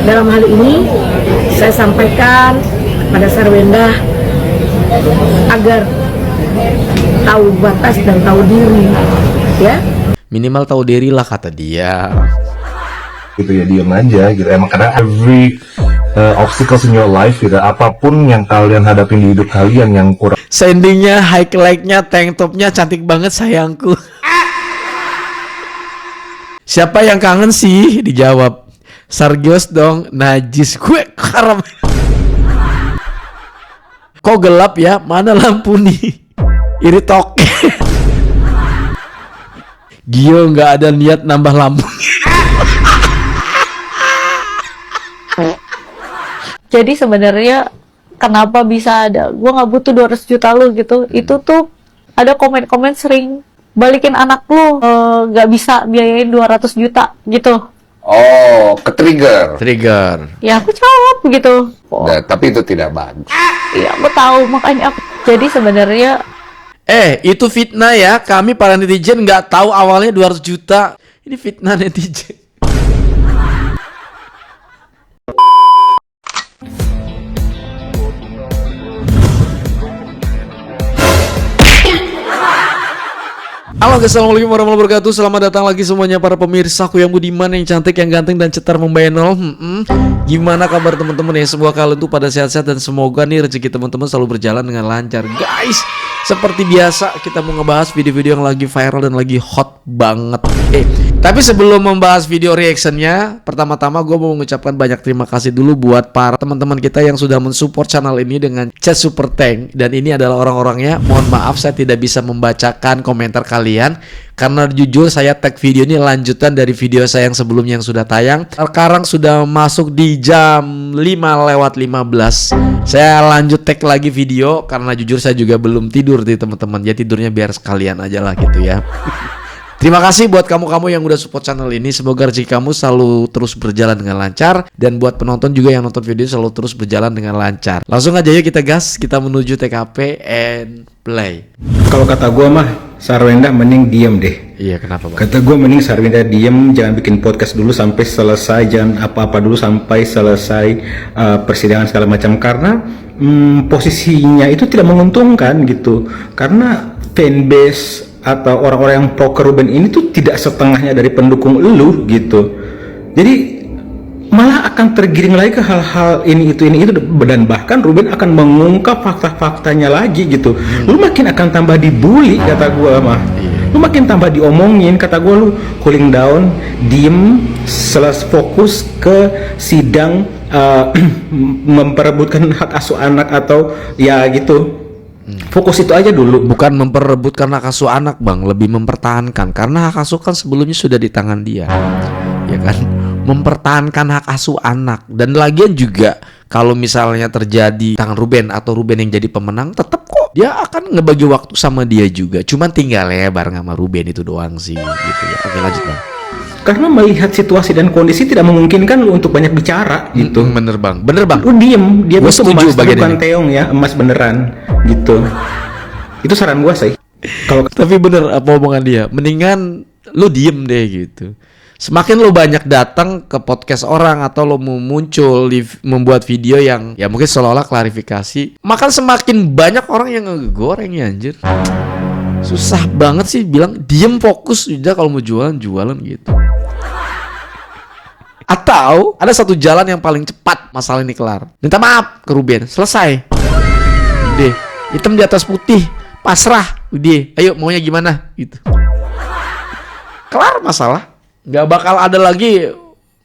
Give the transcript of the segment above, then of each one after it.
Dalam hal ini saya sampaikan pada Sarwenda agar tahu batas dan tahu diri, ya. Minimal tahu diri lah kata dia. Gitu ya, diam aja gitu. Emang karena every obstacles in your life gitu, apapun yang kalian hadapin di hidup kalian yang kurang Sendingnya, highlightnya, tank topnya cantik banget sayangku. Siapa yang kangen sih? Dijawab Sargios dong, najis gue karam. Kok gelap ya? Mana lampu nih? Iri toke. Gio nggak ada niat nambah lampu. Jadi sebenarnya kenapa bisa ada, gue nggak butuh 200 juta lu gitu. Itu tuh ada komen-komen sering, balikin anak lu, nggak bisa biayain 200 juta gitu. Oh, ke-trigger. Trigger. Ya aku jawab gitu. Nah, tapi itu tidak bagus. Iya aku tahu, makanya aku. Jadi sebenarnya Itu fitnah ya. Kami para netizen nggak tahu awalnya 200 juta. Ini fitnah netizen. Halo guys, assalamualaikum warahmatullahi wabarakatuh. Selamat datang lagi semuanya para pemirsaku yang budiman, yang cantik, yang ganteng, dan cetar membayar. Gimana kabar teman-teman ya? Semoga kalian tuh pada sehat-sehat dan semoga nih rezeki teman-teman selalu berjalan dengan lancar. Guys, seperti biasa kita mau ngebahas video-video yang lagi viral dan lagi hot banget. Tapi sebelum membahas video reactionnya, pertama-tama gue mau mengucapkan banyak terima kasih dulu buat para teman-teman kita yang sudah mensupport channel ini dengan chat super thank. Dan ini adalah orang-orangnya. Mohon maaf saya tidak bisa membacakan komentar kalian karena jujur saya tag video ini lanjutan dari video saya yang sebelumnya yang sudah tayang. Sekarang sudah masuk di jam 5:15. Saya lanjut tag lagi video karena jujur saya juga belum tidur nih teman-teman. Ya tidurnya biar sekalian aja lah gitu ya. Terima kasih buat kamu-kamu yang udah support channel ini. Semoga rezeki kamu selalu terus berjalan dengan lancar. Dan buat penonton juga yang nonton video selalu terus berjalan dengan lancar. Langsung aja yuk kita gas, kita menuju TKP and play. Kalau kata gue mah Sarwenda mending diem deh. Iya, kenapa Bang? Kata gue mending Sarwenda diem, jangan bikin podcast dulu sampai selesai, jangan apa-apa dulu sampai selesai persidangan segala macam. Karena posisinya itu tidak menguntungkan gitu. Karena fanbase atau orang-orang yang pro ke Ruben ini tuh tidak setengahnya dari pendukung elu gitu. Jadi malah akan tergiring lagi ke hal-hal ini itu dan bahkan Ruben akan mengungkap fakta-faktanya lagi gitu. Lu makin akan tambah dibully kata gua mah. Lu makin tambah diomongin kata gua, lu cooling down, diem, fokus ke sidang memperebutkan hak asuh anak atau ya gitu. Fokus itu aja dulu. Bukan memperebutkan hak asuh anak Bang, lebih mempertahankan. Karena hak asuh kan sebelumnya sudah di tangan dia, ya kan? Mempertahankan hak asuh anak. Dan lagian juga kalau misalnya terjadi tangan Ruben atau Ruben yang jadi pemenang, tetap kok dia akan ngebagi waktu sama dia juga. Cuman tinggal ya bareng sama Ruben itu doang sih gitu ya. Oke lanjut Bang. Karena melihat situasi dan kondisi tidak memungkinkan lu untuk banyak bicara gitu. Bener Bang, bener Bang. Lu diem, dia Gua butuh setuju emas, bagian bukan ini. teong ya, emas beneran gitu. Itu saran gua sih. Kalau Tapi bener apa omongan dia, mendingan lu diem deh gitu. Semakin lu banyak datang ke podcast orang atau lu muncul di membuat video yang ya mungkin seolah-olah klarifikasi, maka semakin banyak orang yang ngegoreng ya anjir. Susah banget sih bilang diem fokus udah, kalau mau jualan gitu. Atau ada satu jalan yang paling cepat masalah ini kelar. Minta maaf ke Ruben, selesai. Udah, hitam di atas putih, pasrah. Udah, ayo maunya gimana gitu. Kelar masalah. Gak bakal ada lagi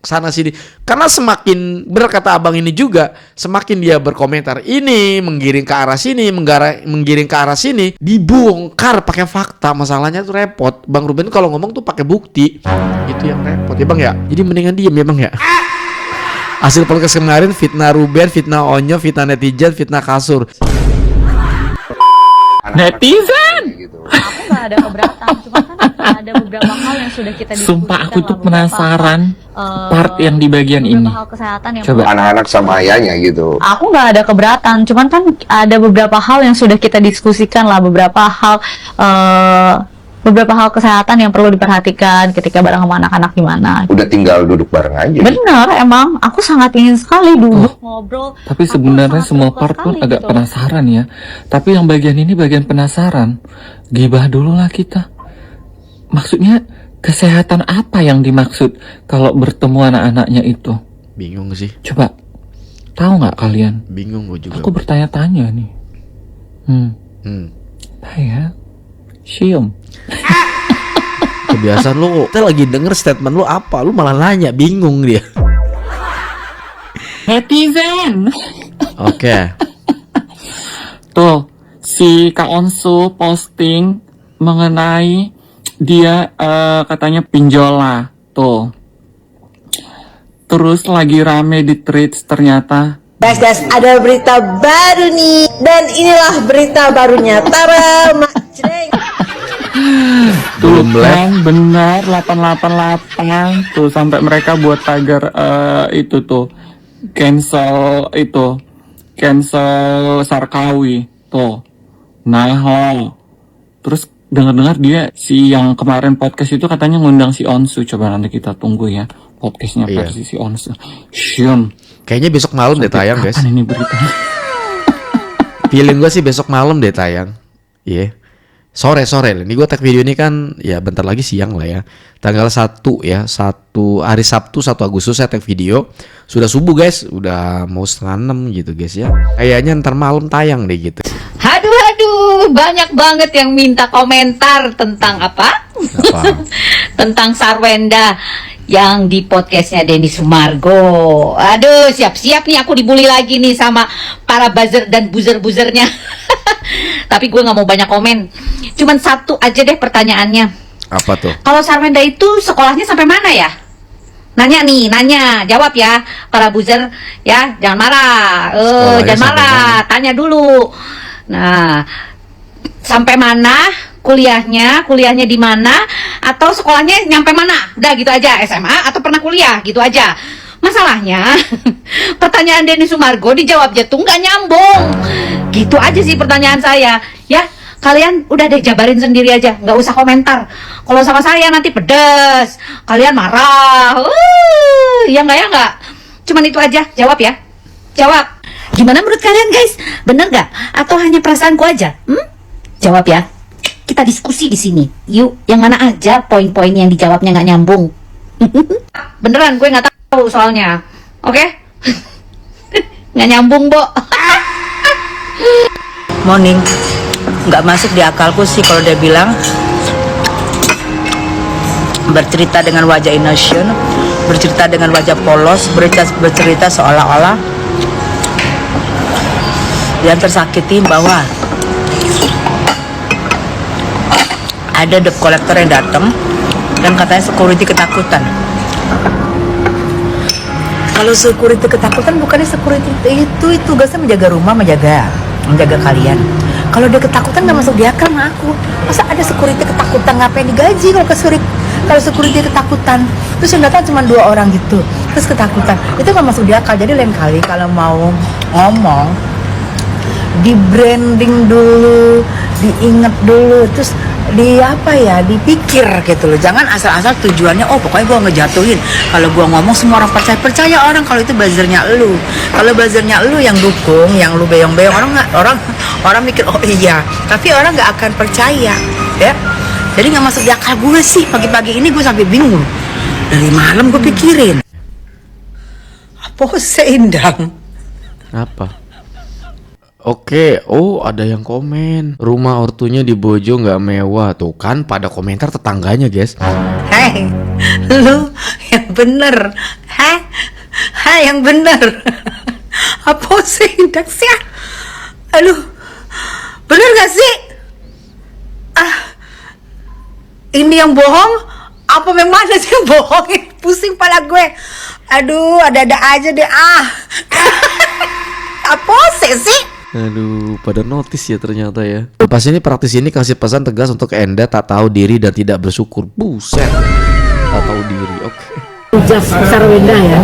sana sini. Karena semakin benar kata abang ini juga, semakin dia berkomentar ini menggiring ke arah sini, menggiring ke arah sini, dibongkar pakai fakta. Masalahnya tuh repot. Bang Ruben kalau ngomong tuh pakai bukti. Itu yang repot ya Bang ya. Jadi mendingan diem ya Bang ya. Hasil podcast kemarin fitnah Ruben, fitnah Onyo, fitnah netizen, fitnah kasur. Netizen. aku nggak ada keberatan, cuma kan ada beberapa hal yang sudah kita diskusikan. Sumpah aku tuh lah, penasaran part yang di bagian ini. beberapa hal kesehatan yang Coba. Anak-anak sama ayahnya gitu. Aku nggak ada keberatan, cuman kan ada beberapa hal yang sudah kita diskusikan lah, beberapa hal beberapa hal kesehatan yang perlu diperhatikan ketika bareng sama anak-anak gimana. Udah tinggal duduk bareng aja. Bener, emang aku sangat ingin sekali duduk ngobrol. Tapi Aku sebenarnya sangat semua suka part pun sekali agak gitu. penasaran ya. Tapi yang bagian ini bagian penasaran. Gibah dulu lah kita. Maksudnya kesehatan apa yang dimaksud kalau bertemu anak-anaknya itu? Bingung sih. Coba, tahu nggak kalian? Bingung gue juga. Aku bertanya-tanya nih. Hmm. Ya, Sium. Kebiasaan lu. Kita lagi denger statement lu apa, lu malah nanya, bingung dia. Netizen. Oke. Tuh, si Kak Onsu posting mengenai dia katanya pinjola. Tuh. Terus lagi rame di tweets ternyata. Guys, ada berita baru nih. Dan inilah berita barunya. Tara, Mak Jreng. Tuh Belum kan benar 888 tuh sampai mereka buat tagar itu tuh cancel Sarkawi tuh. Nah, terus dengar-dengar dia si yang kemarin podcast itu katanya ngundang si Onsu. Coba nanti kita tunggu ya podcastnya Iya. versi si Onsu. Syum. Kayaknya besok malam deh tayang, guys. Kapan ini beritanya? Feeling gue sih besok malam deh tayang. Iya. Sore ini gue tag video ini kan ya bentar lagi siang lah ya. Tanggal 1 ya, hari Sabtu 1 Agustus saya tag video. Sudah subuh guys, udah mau 5:30 gitu guys ya. Kayaknya ntar malam tayang deh gitu. Aduh, banyak banget yang minta komentar tentang apa? Apa? Tentang Sarwenda yang di podcastnya Denny Sumargo. Aduh, siap-siap nih aku dibully lagi nih sama para buzzer dan buzzer-buzzernya. Tapi gue nggak mau banyak komen. Cuman satu aja deh pertanyaannya. Apa tuh? Kalau Sarwenda itu sekolahnya sampai mana ya? Nanya, jawab ya para buzzer ya, jangan marah. Sekolahnya Jangan sampai marah, tanya dulu. Nah, sampai mana kuliahnya di mana, atau sekolahnya nyampe mana? Udah gitu aja, SMA atau pernah kuliah, gitu aja. Masalahnya pertanyaan Denny Sumargo dijawabnya tuh nggak nyambung. Gitu aja sih pertanyaan saya. Ya, kalian udah deh jabarin sendiri aja, nggak usah komentar. Kalau sama saya nanti pedes, kalian marah. Ya nggak. Cuman itu aja, jawab ya. Jawab. Gimana menurut kalian guys? Bener nggak? Atau hanya perasaanku aja? Jawab ya. Kita diskusi di sini. Yuk, yang mana aja poin-poin yang dijawabnya nggak nyambung. Beneran, gue nggak tahu soalnya. Oke? Nggak nyambung, Bo. Morning. Nggak masuk di akalku sih kalau dia bilang bercerita dengan wajah innocent, bercerita dengan wajah polos, bercerita seolah-olah yang tersakiti bahwa ada debt collector yang datang dan katanya security ketakutan. Kalau security ketakutan, bukannya security itu tugasnya menjaga rumah, menjaga kalian. Kalau dia ketakutan nggak masuk di akal sama aku. Masa ada security ketakutan, ngapain digaji kalau security ketakutan? Terus yang datang cuma 2 orang gitu, terus ketakutan, itu nggak masuk di akal. Jadi lain kali kalau mau ngomong, di branding dulu, diinget dulu, terus dipikir gitu loh. Jangan asal-asal tujuannya pokoknya gua ngejatuhin. Kalau gua ngomong semua orang percaya orang kalau itu buzzernya lu. Kalau buzzernya lu yang dukung, yang lu beyong-beyong, orang mikir iya, tapi orang nggak akan percaya ya. Jadi nggak masuk di akal gue sih. Pagi-pagi ini gue sampai bingung. Dari malam gue pikirin apa seindang Apa? Oke, ada yang komen. Rumah ortunya di Bojo nggak mewah. Tuh kan pada komentar tetangganya, guys. Hei, lu yang bener. Hei, yang bener. Apa sih indeks ya? Aduh, bener gak sih? Ini yang bohong? Apa memang ada sih yang bohongin? Pusing pala gue. Aduh, ada-ada aja deh. Apa sih? Aduh, pada notice ya ternyata ya. Pas ini praktis ini kasih pesan tegas untuk Enda tak tahu diri dan tidak bersyukur. Buset. Tak tahu diri. Oke. Ujas Sarwenda ya.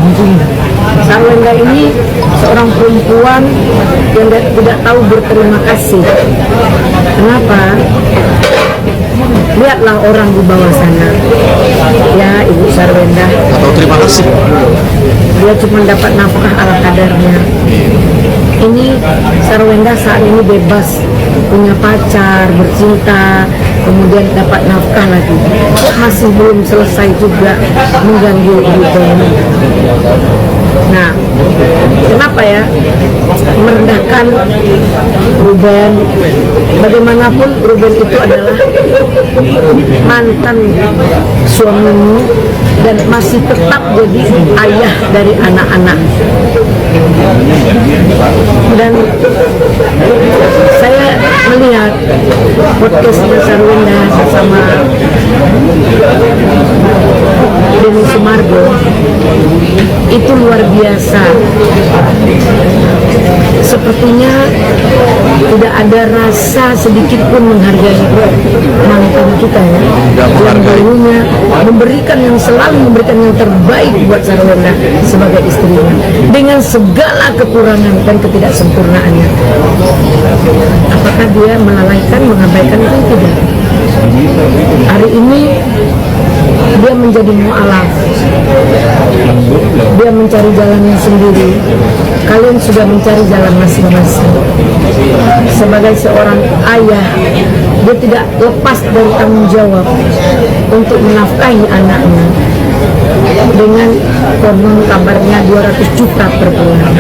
Sarwenda ini seorang perempuan yang tidak tahu berterima kasih. Kenapa? lihatlah orang di bawah sana, ya Ibu Sarwenda, Atau terima kasih. dia cuma dapat nafkah ala kadarnya. Ini Sarwenda saat ini bebas, punya pacar, bercinta, kemudian dapat nafkah lagi. Kok masih belum selesai juga mengganggu Ruben? Nah, kenapa ya merendahkan Ruben? Bagaimanapun Ruben itu adalah mantan suamimu dan masih tetap jadi ayah dari anak-anak. Dan saya melihat podcast Sarwenda bersama Denny Sumargo itu luar biasa. Sepertinya tidak ada rasa sedikit pun menghargai mantan kita ya, yang dulunya selalu memberikan yang terbaik buat Sarwenda sebagai istrinya dengan segala kekurangan dan ketidaksempurnaannya. Apakah dia melalaikan, mengabaikan itu? Tidak. Hari ini dia menjadi mu'alaf, dia mencari jalannya sendiri. Kalian sudah mencari jalan masing-masing. Sebagai seorang ayah, dia tidak lepas dari tanggung jawab untuk menafkahi anaknya dengan konon kabarnya 200 juta per bulan.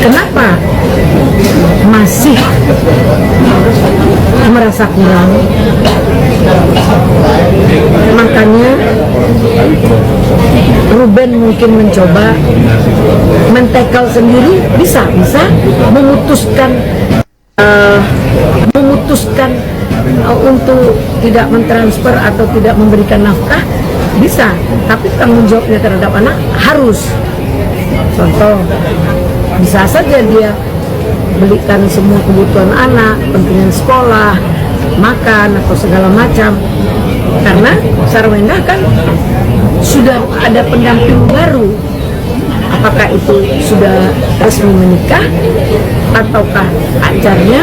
Kenapa masih merasa kurang? Makanya Ruben mungkin mencoba mentekel sendiri, bisa memutuskan untuk tidak mentransfer atau tidak memberikan nafkah, bisa, tapi tanggung jawabnya terhadap anak harus. Contoh, bisa saja dia belikan semua kebutuhan anak, kepentingan sekolah, makan atau segala macam, karena Sarwenda kan sudah ada pendamping baru. Apakah itu sudah resmi menikah ataukah acarnya,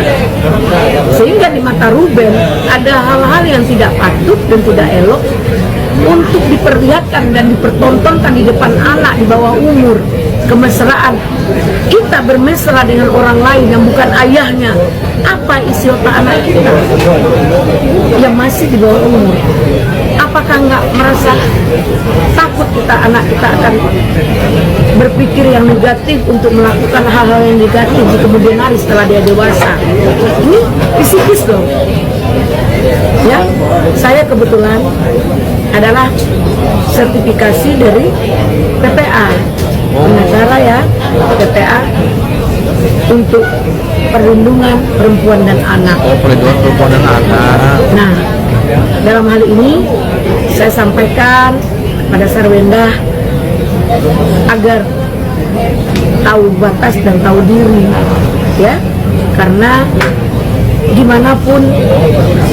sehingga di mata Ruben ada hal-hal yang tidak patut dan tidak elok untuk diperlihatkan dan dipertontonkan di depan anak di bawah umur. Kemesraan kita bermesra dengan orang lain yang bukan ayahnya, apa isi otak anak kita yang masih di bawah umur? Apakah nggak merasa takut anak kita akan berpikir yang negatif untuk melakukan hal-hal yang negatif di kemudian hari setelah dia dewasa? Ini psikis dong. Ya, saya kebetulan adalah sertifikasi dari PPA, pengacara ya, PPA untuk perlindungan perempuan dan anak. Oh, perlindungan perempuan dan anak. Nah, dalam hal ini saya sampaikan pada Sarwenda agar tahu batas dan tahu diri, ya, karena gimana pun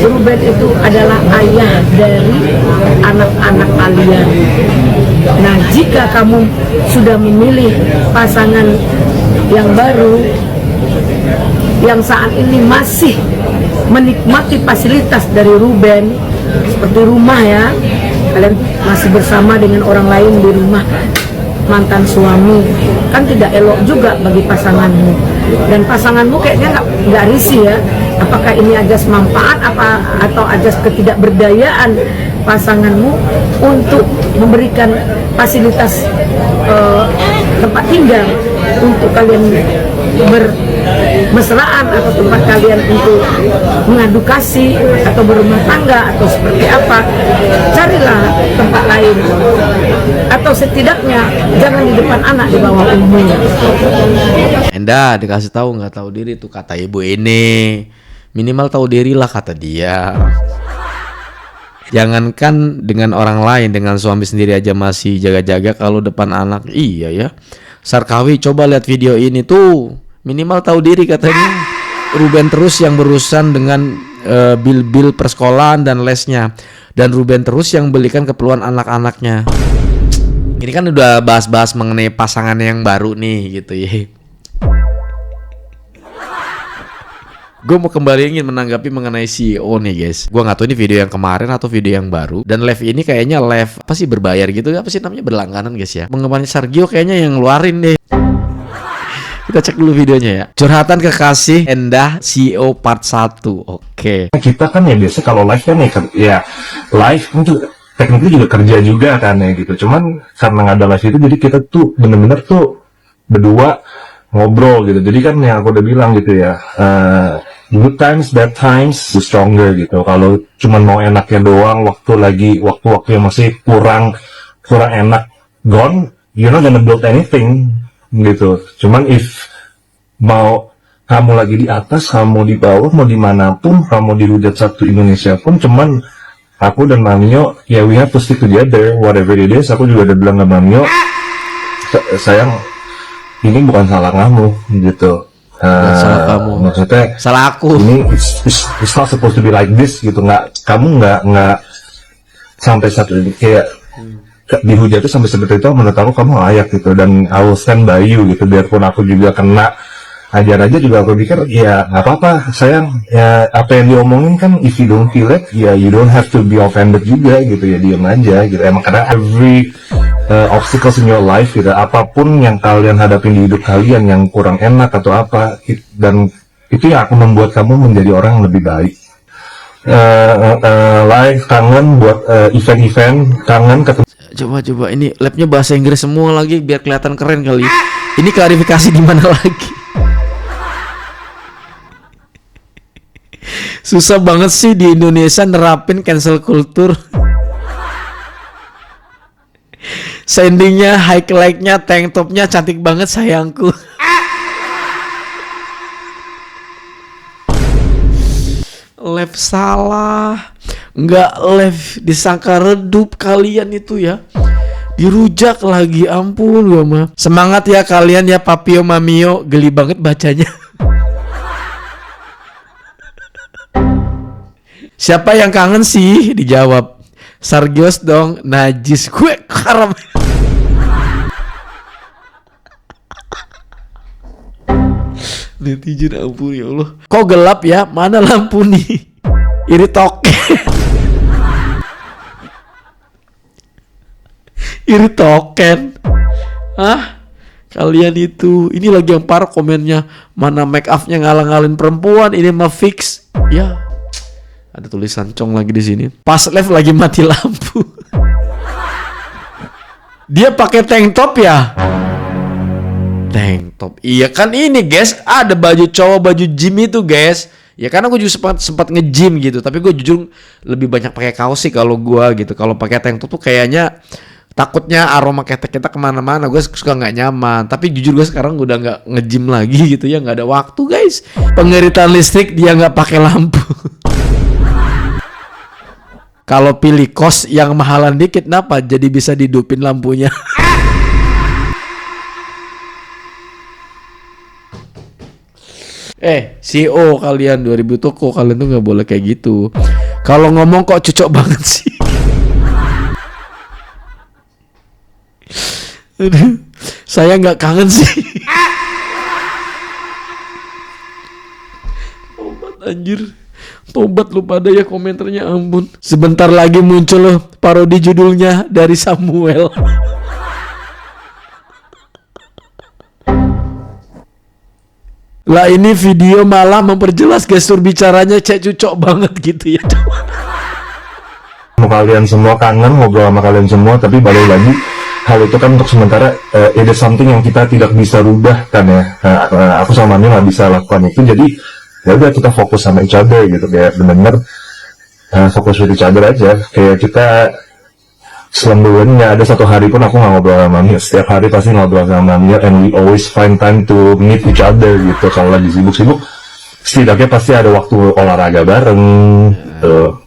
Ruben itu adalah ayah dari anak-anak kalian. Nah, jika kamu sudah memilih pasangan yang baru yang saat ini masih menikmati fasilitas dari Ruben seperti rumah ya, kalian masih bersama dengan orang lain di rumah mantan suami, kan tidak elok juga bagi pasanganmu. Dan pasanganmu kayaknya nggak risih ya, apakah ini ajas manfaat atau ajas ketidakberdayaan pasanganmu untuk memberikan fasilitas tempat tinggal untuk kalian bermesraan atau tempat kalian untuk mengadu kasih atau berumah tangga atau seperti apa. Carilah tempat lain, atau setidaknya jangan di depan anak di bawah umur. Enda dikasih tahu nggak tahu diri tuh kata ibu ini, minimal tahu diri lah kata dia. Jangankan dengan orang lain, dengan suami sendiri aja masih jaga-jaga, kalau depan anak. Iya ya, Sarkawi coba lihat video ini tuh, minimal tahu diri katanya. Ruben terus yang berurusan dengan bil-bil persekolahan dan lesnya, dan Ruben terus yang belikan keperluan anak-anaknya. Ini kan udah bahas-bahas mengenai pasangan yang baru nih gitu ya. Gue mau kembali ingin menanggapi mengenai CEO nih guys. Gue nggak tahu ini video yang kemarin atau video yang baru. Dan live ini kayaknya live apa sih berbayar gitu, apa sih namanya, berlangganan guys ya. Penggemar Sergio kayaknya yang ngeluarin deh. Kita cek dulu videonya ya. Curhatan kekasih Endah CEO part 1. Oke. Kita kan ya biasa kalau live kan ya live kan tuh tekniknya juga kerja juga kan ya gitu. Cuman karena nggak ada live itu jadi kita tuh bener-bener tuh berdua ngobrol gitu. Jadi kan yang aku udah bilang gitu ya, good times, bad times, the stronger gitu. Kalau cuman mau enaknya doang, waktu-waktu yang masih kurang enak, gone, you're not gonna build anything gitu. Cuman if mau kamu lagi di atas, kamu di bawah, mau dimanapun, kamu di hujat satu Indonesia pun, cuman aku dan Mamio, ya we have to stick together, whatever it is. Aku juga udah bilang ke Mamio, sayang, ini bukan salah kamu gitu. Salah kamu. Maksudnya salah aku. Ini it's not supposed to be like this gitu. Kamu nggak sampai satu ini kayak dihujat sampai seperti itu. Menurut aku kamu layak gitu. Dan I will stand by you gitu. Biarpun aku juga kena ajar aja juga, aku pikir ya nggak apa-apa sayang. Ya apa yang diomongin kan, if you don't feel it, ya you don't have to be offended juga gitu, ya diam aja gitu. Emang karena every obstacles in your life gitu, apapun yang kalian hadapin di hidup kalian yang kurang enak atau apa, dan itu yang akan membuat kamu menjadi orang yang lebih baik. Live kangen buat event-event, kangen ketemu. Coba ini labnya bahasa Inggris semua lagi biar kelihatan keren kali. Ini klarifikasi di mana lagi? Susah banget sih di Indonesia nerapin cancel culture. Sendingnya, highlight-nya, tank topnya cantik banget sayangku. Live salah, nggak live disangka redup kalian itu ya. Dirujak lagi, ampun gua mah. Semangat ya kalian ya Papio Mamio, geli banget bacanya. Siapa yang kangen sih? Dijawab Sargios dong, najis gue haram. Netizen ampun ya Allah. Kok gelap ya? Mana lampu nih? Iri token. Iri token. Hah? Kalian itu, ini lagi yang parah komennya. Mana make up-nya ngalang-ngalin perempuan, ini mah fix. Ya. Ada tulisan cong lagi di sini. Pas live lagi mati lampu. Dia pakai tank top ya? Tank top. Iya kan ini guys, ada baju cowok, baju gym itu guys. Ya karena gue juga sempat nge-gym gitu, tapi gue jujur lebih banyak pakai kaos sih kalau gue gitu. Kalau pakai tank top tuh kayaknya takutnya aroma ketek kita kemana-mana, gue suka nggak nyaman. Tapi jujur gue sekarang udah nggak nge-gym lagi gitu ya, nggak ada waktu guys. Pengiritan listrik dia nggak pakai lampu. Kalau pilih kos yang mahalan dikit, kenapa? Jadi bisa dihidupin lampunya. CEO kalian 2000 toko, kalian tuh nggak boleh kayak gitu. Kalau ngomong kok cocok banget sih. Aduh, saya nggak kangen sih. Tobat anjir. Tobat lu pada ya komentarnya, ampun. Sebentar lagi muncul loh parodi judulnya dari Samuel. Lah ini video malah memperjelas gestur bicaranya, cek cucok banget gitu ya. Kalian semua kangen ngobrol sama kalian semua, tapi balik lagi hal itu kan untuk sementara, it is something yang kita tidak bisa rubah kan ya. Aku sama Mami nggak bisa lakukan itu, jadi ya udah kita fokus sama each other gitu, kayak bener-bener fokus with each other aja. Kayak kita selama ada satu hari pun aku nggak ngobrol sama Mami, setiap hari pasti ngobrol sama Mami, and we always find time to meet each other gitu. Kalau lagi sibuk-sibuk setidaknya pasti ada waktu olahraga bareng gitu.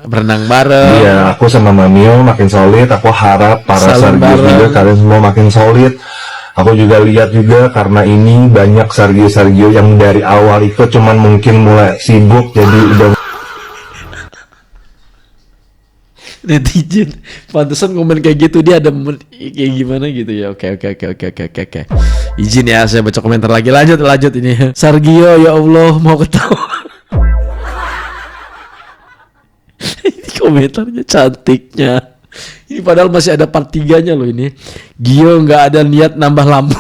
Berenang bareng. Iya, aku sama Mamio makin solid. Aku harap para Sargios juga kalian semua makin solid. Aku juga lihat juga karena ini banyak Sargio yang dari awal itu cuman mungkin mulai sibuk jadi udah. Netizen pantesan komen kayak gitu, dia ada kayak gimana gitu ya. Oke. Izin ya, saya baca komentar lagi. Lanjut ini. Sargio, ya Allah, mau ketawa. Ini komentarnya cantiknya. Ini padahal masih ada part 3-nya loh ini. Gio nggak ada niat nambah lampu.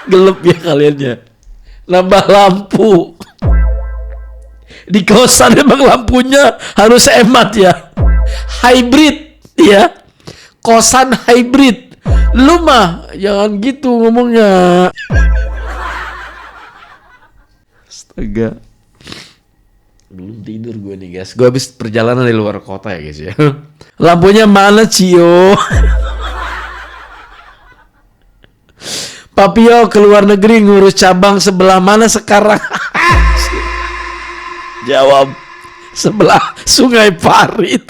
Gelap ya kalian ya. Nambah lampu. Di kosan emang lampunya harus hemat ya. Hybrid ya. Kosan hybrid. Lu mah jangan gitu ngomongnya. Astaga. Belum tidur gue nih guys. Gue habis perjalanan di luar kota ya guys ya. Lampunya mana Cio? Papio keluar negeri ngurus cabang sebelah mana sekarang? Jawab, sebelah Sungai Parit.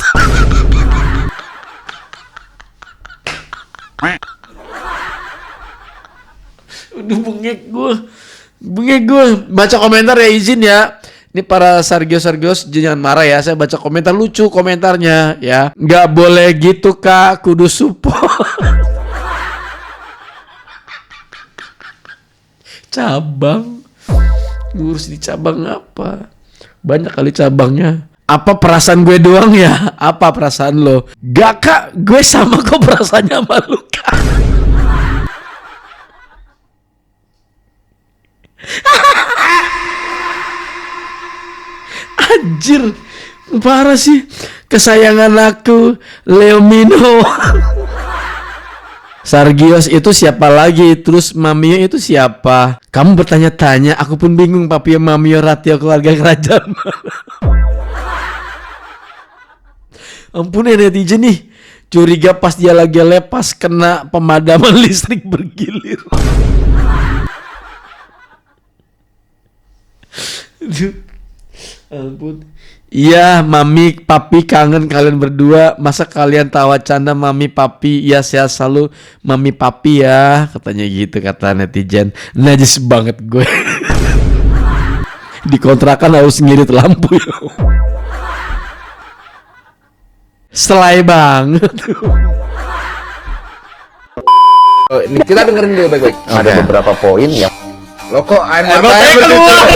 Udah bengek gue. Baca komentar ya, izin ya. Ini para Sargios jangan marah ya. Saya baca komentar lucu komentarnya ya. Nggak boleh gitu kak, kudu support. Cabang, ngurus di cabang apa? Banyak kali cabangnya. Apa perasaan gue doang ya? Apa perasaan lo? Gak kak, gue sama kok perasaannya sama lu kak. Anjir, parah sih. Kesayangan aku, Leomino. Sargios itu siapa lagi? Terus Mamio itu siapa? Kamu bertanya-tanya, aku pun bingung. Papio, Mamio, Ratio, keluarga kerajaan. Ampun ya netizen nih. Curiga pas dia lagi lepas kena pemadaman listrik bergilir. Aduh. Ampun. Iya, Mami, Papi kangen kalian berdua. Masa kalian tawa canda Mami, Papi? Ya, sehat selalu Mami, Papi ya. Katanya gitu kata netizen. Najis banget gue. Dikontrakan harus ngirit lampu ya. Selai banget. Kita dengerin dulu baik-baik. Ada beberapa poin yang Lo kok air matanya keluar?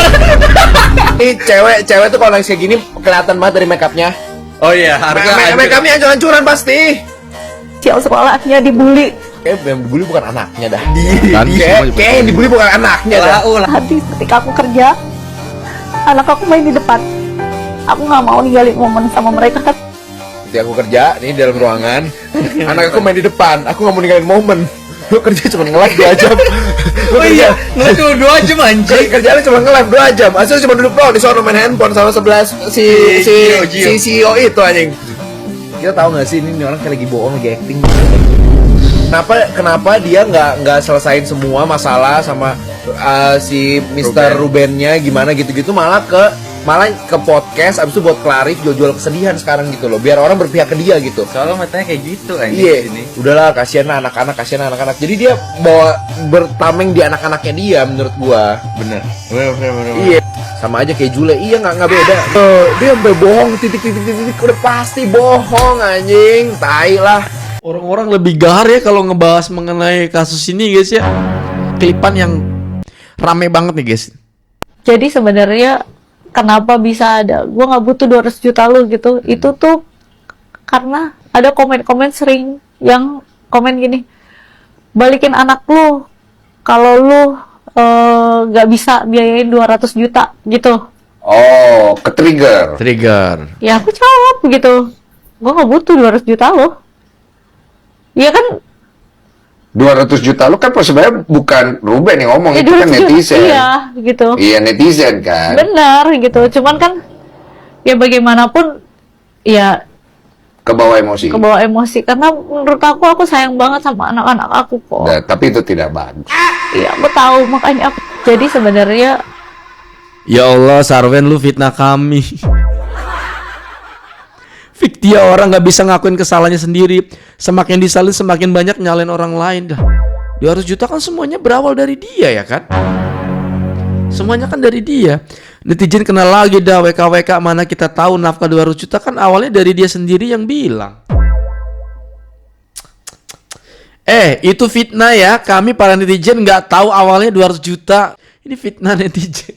Ini cewek tuh kalau kayak gini kelihatan banget dari makeupnya. Oh iya, harga makeupnya hancur-hancuran pasti. Sial sekolahnya dibully. Kayak yang dibully bukan anaknya dah. Kayak Kayak yang dibully bukan anaknya dah. Habis ketika aku kerja, anak aku main di depan. Aku nggak mau ninggalin momen sama mereka kan. Ketika aku kerja nih dalam ruangan, anak aku main di depan. Aku nggak mau ninggalin momen. Lu kerja cuma nge-live 2 jam. Oh iya, nge-live cuma 2 jam anjing. Kerjaan cuma nge-live 2 jam. Asal cuma duduk doang di sono main handphone sama sebelah si CEO itu anjing. Kita tahu nggak sih ini orang kayak lagi bohong, lagi acting. Kenapa dia nggak selesain semua masalah sama si Mr. Rubennya gimana gitu-gitu malah ke podcast abis itu buat klarif jual-jual kesedihan sekarang gitu loh, biar orang berpihak ke dia gitu. Soalnya matanya kayak gitu anjing Iya, di sini. udahlah kasihan anak-anak. Jadi dia bawa bertameng di anak-anaknya dia menurut gua. Bener. Iya, sama aja kayak Jule. Iya nggak beda. Dia sampai bohong titik udah pasti bohong anjing, tai lah. Orang-orang lebih gahar ya kalau ngebahas mengenai kasus ini guys ya. Klipan yang rame banget nih guys. Jadi sebenarnya kenapa bisa ada, gue nggak butuh 200 juta lu gitu, itu tuh karena ada komen-komen sering yang komen gini, balikin anak lu kalau lu nggak bisa biayain 200 juta gitu. oh, ke-trigger. Ya aku jawab gitu, gue nggak butuh 200 juta lo. Iya kan, 200 juta lu kan sebenarnya bukan Ruben yang ngomong, itu kan 200 juta, netizen. iya gitu. Iya, netizen kan. Benar gitu, cuman kan ya bagaimanapun ya Ke bawah emosi. kebawa emosi, karena menurut aku sayang banget sama anak-anak aku kok. Nah, tapi itu tidak bagus. Iya aku tahu, makanya aku jadi sebenarnya Ya Allah, Sarwen lu fitnah kami. Fik, dia orang nggak bisa ngakuin kesalahannya sendiri. Semakin disalin semakin banyak nyalain orang lain dah. 200 juta kan semuanya berawal dari dia ya kan? Semuanya kan dari dia. Netizen kenal lagi dah, WKWK mana kita tahu nafkah 200 juta kan awalnya dari dia sendiri yang bilang. Itu fitnah ya. Kami para netizen nggak tahu awalnya 200 juta. Ini fitnah netizen.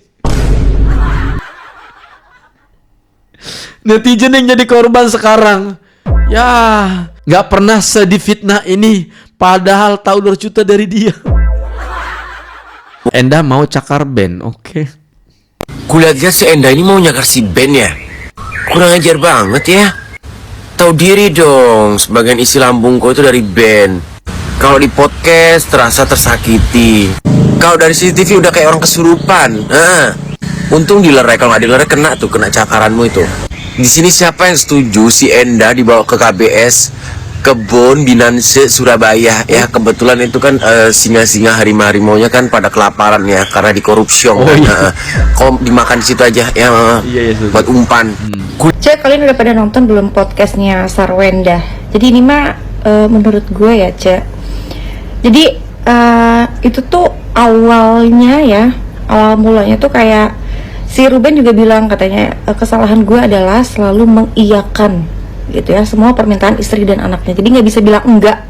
Netizen yang jadi korban sekarang. Ya, nggak pernah sedih fitnah ini. Padahal tahu 200 juta dari dia. Enda mau cakar band, oke. Kulihatnya si Enda ini mau nyakar si Ben ya. Kurang ajar banget ya. Tahu diri dong, sebagian isi lambung kau itu dari Ben. Kalau di podcast terasa tersakiti. Kalau dari CCTV udah kayak orang kesurupan. Untung dilerai, kalau nggak dilerai kena cakaranmu itu. Di sini siapa yang setuju si Enda dibawa ke KBS Kebun Binanse Surabaya ya? Kebetulan itu kan singa-singa harimau-harimaunya kan pada kelaparan ya karena dikorupsi. Kau dimakan di situ aja ya, buat umpan. Cek, kalian udah pada nonton belum podcastnya Sarwenda? Jadi ini mah menurut gue ya, Cek. Jadi itu tuh awalnya ya, awal mulanya tuh kayak si Ruben juga bilang katanya kesalahan gue adalah selalu mengiyakan gitu ya semua permintaan istri dan anaknya, jadi nggak bisa bilang enggak.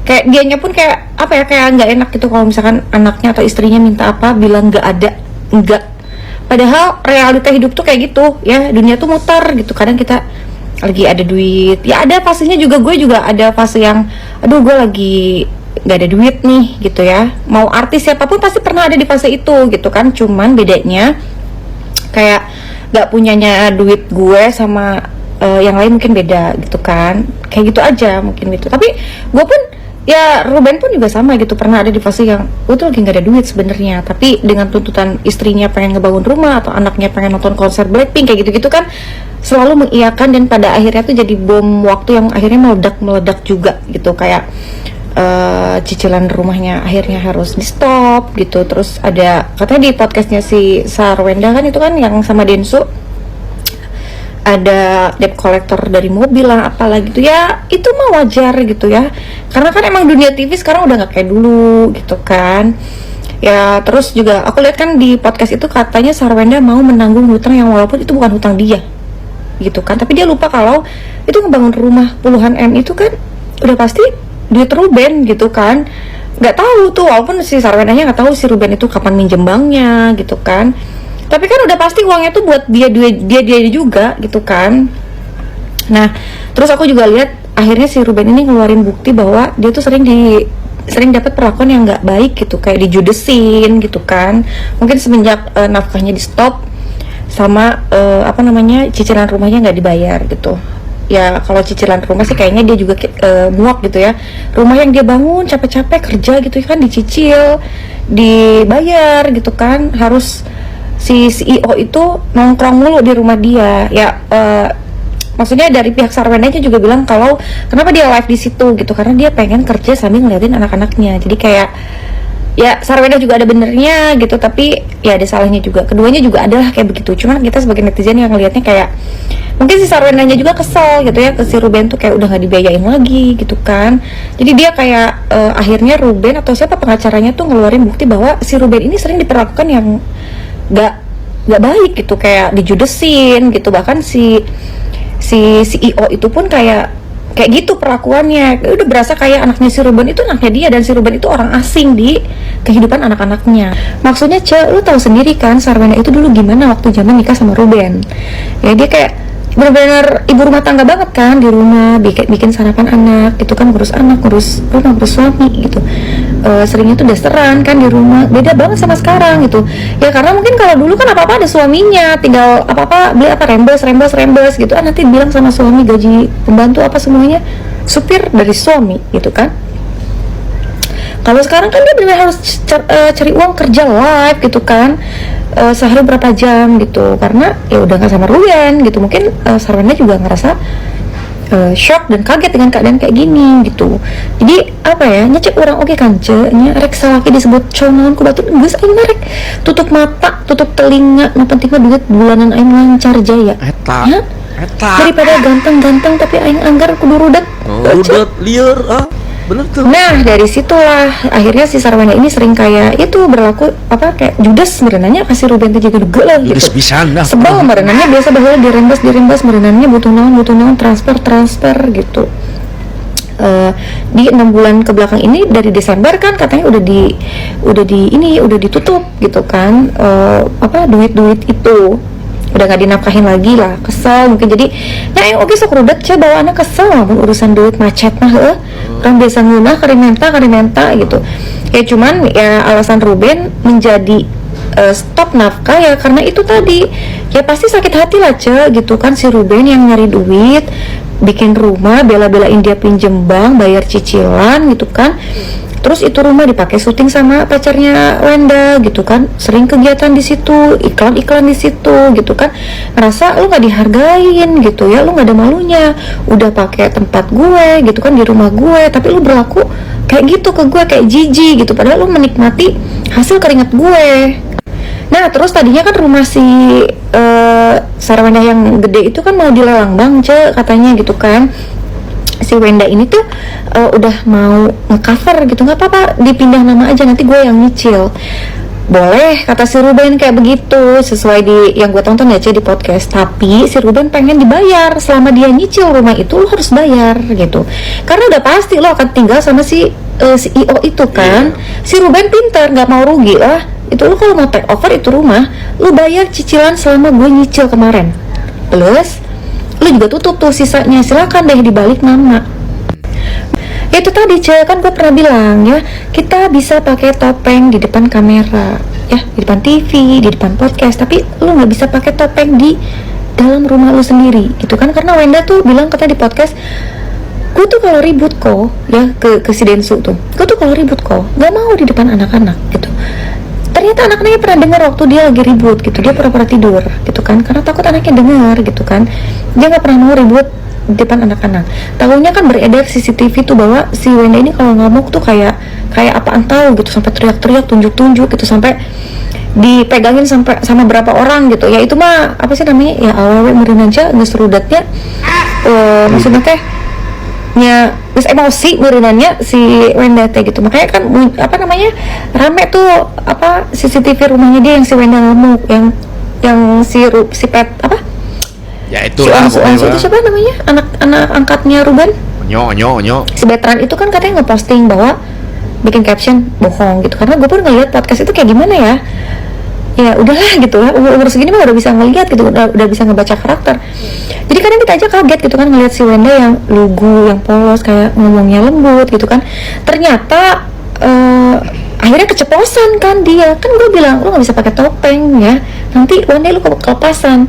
Kayak dianya pun kayak apa ya, kayak nggak enak gitu kalau misalkan anaknya atau istrinya minta apa bilang nggak ada, enggak. Padahal realita hidup tuh kayak gitu ya, dunia tuh muter gitu. Kadang kita lagi ada duit ya, ada fasenya juga. Gue juga ada fase yang aduh gue lagi nggak ada duit nih gitu ya. Mau artis siapapun pasti pernah ada di fase itu gitu kan. Cuman bedanya kayak nggak punyanya duit gue sama yang lain mungkin beda gitu kan, kayak gitu aja mungkin gitu. Tapi gue pun ya, Ruben pun juga sama gitu, pernah ada di fase yang gue tuh lagi nggak ada duit sebenarnya, tapi dengan tuntutan istrinya pengen ngebangun rumah atau anaknya pengen nonton konser Blackpink kayak gitu-gitu kan, selalu mengiyakan. Dan pada akhirnya tuh jadi bom waktu yang akhirnya meledak juga gitu. Kayak cicilan rumahnya akhirnya harus di stop gitu. Terus ada katanya di podcastnya si Sarwenda kan itu kan yang sama Densu, ada debt collector dari mobil lah apalah gitu ya, itu mah wajar gitu ya, karena kan emang dunia TV sekarang udah nggak kayak dulu gitu kan ya. Terus juga aku lihat kan di podcast itu katanya Sarwenda mau menanggung hutang yang walaupun itu bukan hutang dia gitu kan, tapi dia lupa kalau itu ngebangun rumah puluhan M itu kan udah pasti duit Ruben gitu kan. Nggak tahu tuh, walaupun si Sarwendanya nggak tahu si Ruben itu kapan minjem banknya gitu kan, tapi kan udah pasti uangnya tuh buat dia juga gitu kan. Nah terus aku juga lihat akhirnya si Ruben ini ngeluarin bukti bahwa dia tuh sering dapat perlakuan yang nggak baik gitu, kayak dijudesin gitu kan. Mungkin semenjak nafkahnya di stop sama cicilan rumahnya nggak dibayar gitu ya. Kalau cicilan rumah sih kayaknya dia juga muak gitu ya, rumah yang dia bangun capek-capek kerja gitu kan dicicil, dibayar gitu kan. Harus si CEO itu nongkrong mulu di rumah dia ya. Maksudnya dari pihak Sarwendanya juga bilang kalau kenapa dia live di situ gitu, karena dia pengen kerja sambil ngeliatin anak-anaknya. Jadi kayak ya Sarwenda juga ada benernya gitu, tapi ya ada salahnya juga. Keduanya juga adalah kayak begitu. Cuman kita sebagai netizen yang ngelihatnya kayak mungkin si Sarwendanya juga kesel gitu ya ke si Ruben tuh, kayak udah nggak dibiayain lagi gitu kan. Jadi dia kayak akhirnya Ruben atau siapa pengacaranya tuh ngeluarin bukti bahwa si Ruben ini sering diperlakukan yang nggak baik gitu, kayak dijudesin gitu. Bahkan si CEO itu pun kayak gitu perlakuannya. Udah berasa kayak anaknya si Ruben itu anaknya dia, dan si Ruben itu orang asing di kehidupan anak-anaknya. Maksudnya lu tahu sendiri kan Sarwenda itu dulu gimana waktu zaman nikah sama Ruben ya. Dia kayak benar-benar ibu rumah tangga banget kan, di rumah bikin sarapan anak gitu kan, ngurus anak, ngurus rumah, ngurus suami gitu. Seringnya tuh dasteran kan di rumah, beda banget sama sekarang gitu ya. Karena mungkin kalau dulu kan apa-apa ada suaminya, tinggal apa-apa beli apa rembes gitu, nanti bilang sama suami gaji pembantu apa semuanya supir dari suami gitu kan. Kalau sekarang kan dia benar harus cari uang kerja live gitu kan, sehari berapa jam gitu, karena ya udah nggak sama Ruben gitu. Mungkin Sarwenda juga ngerasa shock dan kaget dengan keadaan kayak gini gitu. Jadi apa ya, nyecek orang oke kan nya rek salaki disebut conan ku batu geus aing rek tutup mata tutup telinga, nu penting mah duit bulanan aing lancar jaya eta ya? Daripada ganteng-ganteng tapi aing anggar kudu rudet liar bener tuh. Nah dari situlah akhirnya si Sarwenda ini sering kayak itu berlaku kayak judes merenanya kasih Ruben teh juga geuleuh gitu. Judes pisan dah. Sebel merenanya biasa baheula dirembes merenanya butuh naon transfer gitu. Di 6 bulan ke belakang ini dari Desember kan katanya udah ditutup gitu kan, duit itu udah nggak dinafkahin lagi lah, kesel mungkin. Jadi ya oke sok rudet cah bawa anak kesel lamun urusan duit macet mah kan biasa ngeunah karimenta gitu ya. Cuman ya alasan Ruben menjadi stop nafkah ya karena itu tadi, ya pasti sakit hati lah gitu kan si Ruben yang nyari duit, bikin rumah, bela-belain dia pinjem bank, bayar cicilan gitu kan. Terus itu rumah dipakai syuting sama pacarnya Wenda gitu kan, sering kegiatan di situ, iklan-iklan di situ gitu kan. Ngerasa lu nggak dihargain gitu ya, lu nggak ada malunya. Udah pakai tempat gue gitu kan di rumah gue, tapi lu berlaku kayak gitu ke gue, kayak jijik gitu. Padahal lu menikmati hasil keringat gue. Nah terus tadinya kan rumah si Sarah Wenda yang gede itu kan mau dilelang bang katanya gitu kan. Si Wenda ini tuh udah mau nge-cover gitu, nggak apa-apa dipindah nama aja, nanti gue yang nyicil. Boleh kata si Ruben kayak begitu, sesuai di yang gue tonton ya di podcast. Tapi si Ruben pengen dibayar, selama dia nyicil rumah itu lo harus bayar gitu, karena udah pasti lo akan tinggal sama si CEO itu kan. Si Ruben pintar, nggak mau rugi lah. Itu lo kalau mau take over itu rumah, lo bayar cicilan selama gue nyicil kemarin, plus lu juga tutup tuh sisanya, silakan deh dibalik nama. Itu tadi kan gue pernah bilang ya, kita bisa pakai topeng di depan kamera ya, di depan TV, di depan podcast, tapi lu nggak bisa pakai topeng di dalam rumah lu sendiri gitu kan. Karena Wenda tuh bilang katanya di podcast, gue tuh kalau ribut kok ya ke si Densu tuh, gue tuh kalau ribut kok nggak mau di depan anak-anak gitu. Ternyata anak-anaknya pernah dengar waktu dia lagi ribut gitu, dia pura-pura tidur gitu kan, karena takut anaknya dengar gitu kan. Dia nggak pernah mau ribut di depan anak-anak. Tahunya kan beredar CCTV tuh bahwa si Wenda ini kalau ngamuk tuh kayak apaan tahu gitu, sampai teriak-teriak, tunjuk-tunjuk gitu, sampai dipegangin sampai sama berapa orang gitu. Ya itu mah apa sih namanya ya, awewe meureun aja geus rudatnya, maksudnya teh nya terus emosi merenannya si Wenda teh gitu. Makanya kan rame tuh CCTV rumahnya dia yang si Wenda ngamuk, yang si pet ya itulah si itu siapa namanya, anak angkatnya Ruben, Onyo si Betran itu kan katanya ngeposting bahwa bikin caption bohong gitu. Karena gue pun ngeliat podcast itu kayak gimana ya udahlah gitu lah, umur segini mah udah bisa ngeliat gitu, udah bisa ngebaca karakter. Jadi kadang kita aja kaget gitu kan ngeliat si Wenda yang lugu, yang polos, kayak ngomongnya lembut gitu kan. Ternyata akhirnya keceplosan kan dia. Kan gue bilang lu nggak bisa pakai topeng ya, nanti Wenda lu kelepasan.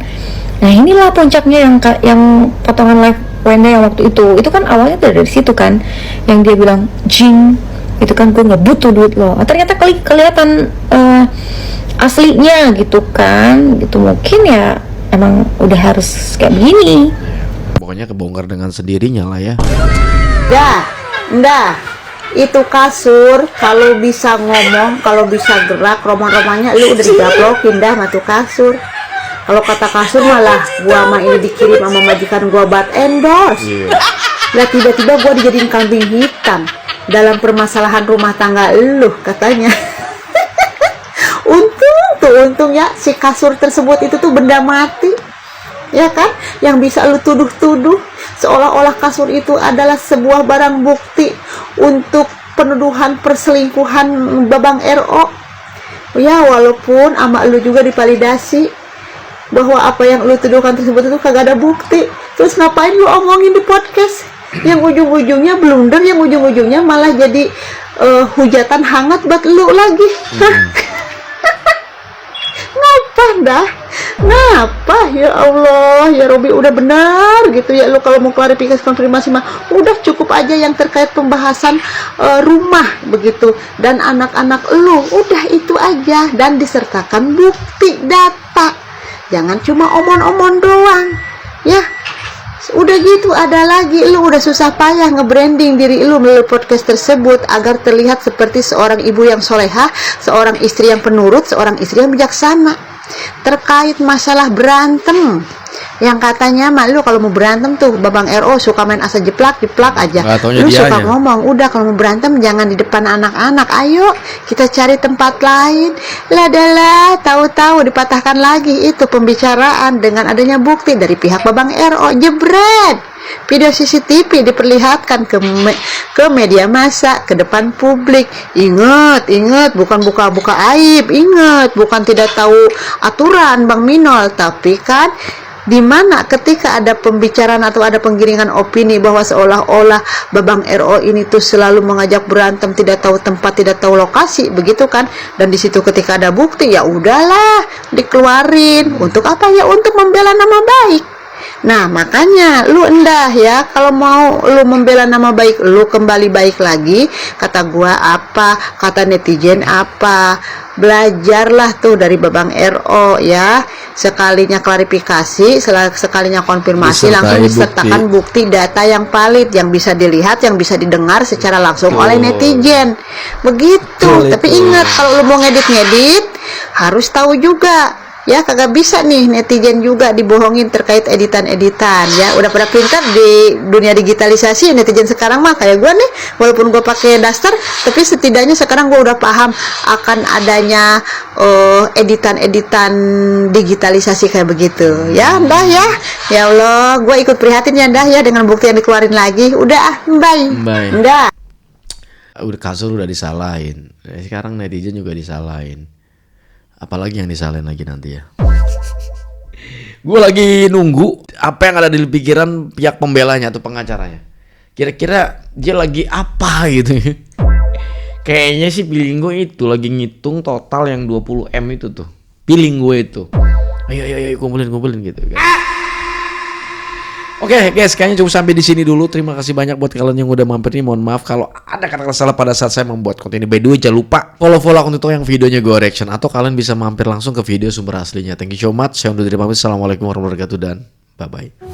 Nah inilah puncaknya yang potongan live Wenda yang waktu itu kan awalnya dari situ kan, yang dia bilang Jing itu kan, gue nggak butuh duit lo. Ternyata kelihatan aslinya gitu kan, gitu. Mungkin ya emang udah harus kayak begini. Pokoknya kebongkar dengan sendirinya lah ya. Ndah, itu kasur kalau bisa ngomong, kalau bisa gerak, roman-romannya lu udah digaplokin dah sama tuh kasur. Kalau kata kasur malah gua mah ini dikirim sama majikan gua buat endorse. Lah tiba-tiba gua dijadiin kambing hitam dalam permasalahan rumah tangga lu katanya. Untung ya si kasur tersebut itu tuh benda mati ya kan, yang bisa lu tuduh-tuduh seolah-olah kasur itu adalah sebuah barang bukti untuk penuduhan perselingkuhan Babang RO ya. Walaupun ama lu juga divalidasi bahwa apa yang lu tuduhkan tersebut itu kagak ada bukti, terus ngapain lu omongin di podcast yang ujung-ujungnya blunder, yang ujung-ujungnya malah jadi hujatan hangat buat lu lagi. Ngapa ya Allah ya Robi, udah benar gitu ya lu kalau mau klarifikasi konfirmasi mah udah cukup aja yang terkait pembahasan rumah begitu dan anak-anak lu, udah itu aja, dan disertakan bukti data, jangan cuma omong-omong doang ya. Udah gitu ada lagi, lu udah susah payah nge-branding diri lu melalui podcast tersebut agar terlihat seperti seorang ibu yang solehah, seorang istri yang penurut, seorang istri yang bijaksana. Terkait masalah berantem yang katanya mak lu kalau mau berantem tuh Babang RO suka main asal jeplak aja, lu suka ngomong udah kalau mau berantem jangan di depan anak-anak, ayo kita cari tempat lain lah. Tahu-tahu dipatahkan lagi itu pembicaraan dengan adanya bukti dari pihak Babang RO, jebret. video CCTV diperlihatkan ke media massa, ke depan publik. Ingat, bukan buka-buka aib, ingat, bukan tidak tahu aturan Bang Minol, tapi kan di mana ketika ada pembicaraan atau ada penggiringan opini bahwa seolah-olah Babang RO ini tuh selalu mengajak berantem, tidak tahu tempat, tidak tahu lokasi, begitu kan? Dan di situ ketika ada bukti, ya udahlah dikeluarin. Untuk apa ya? Untuk membela nama baik. Nah, makanya lu endah ya, kalau mau lu membela nama baik lu, kembali baik lagi, kata gua apa, kata netizen apa, belajarlah tuh dari Babang RO ya. Sekalinya klarifikasi, sekalinya konfirmasi, langsung disertakan bukti data yang valid, yang bisa dilihat, yang bisa didengar secara langsung oleh netizen. Begitu. Tapi ingat, kalau lu mau ngedit harus tahu juga. Ya, kagak bisa nih netizen juga dibohongin terkait editan-editan ya. Udah pada pintar di dunia digitalisasi netizen sekarang mah kayak gua nih, walaupun gua pakai daster, tapi setidaknya sekarang gua udah paham akan adanya editan-editan digitalisasi kayak begitu. Ya, dah ya. Ya Allah, gua ikut prihatin ya dah ya dengan bukti yang dikeluarin lagi. Udah, bye. Udah. Udah kasur udah disalahin. Sekarang netizen juga disalahin. Apalagi yang disalahin lagi nanti ya. Gue lagi nunggu apa yang ada di pikiran pihak pembelanya atau pengacaranya. Kira-kira dia lagi apa gitu. Kayaknya sih feeling gue itu lagi ngitung total yang 20M itu tuh. Feeling gue itu. Ayo kumpulin gitu guys. Oke guys, kayaknya cukup sampai di sini dulu. Terima kasih banyak buat kalian yang udah mampir nih. Mohon maaf kalau ada kata-kata salah pada saat saya membuat konten ini. By the way, jangan lupa follow akun itu yang videonya gue reaction, atau kalian bisa mampir langsung ke video sumber aslinya. Thank you so much. Saya undur diri pamit. Assalamualaikum warahmatullahi wabarakatuh dan bye bye.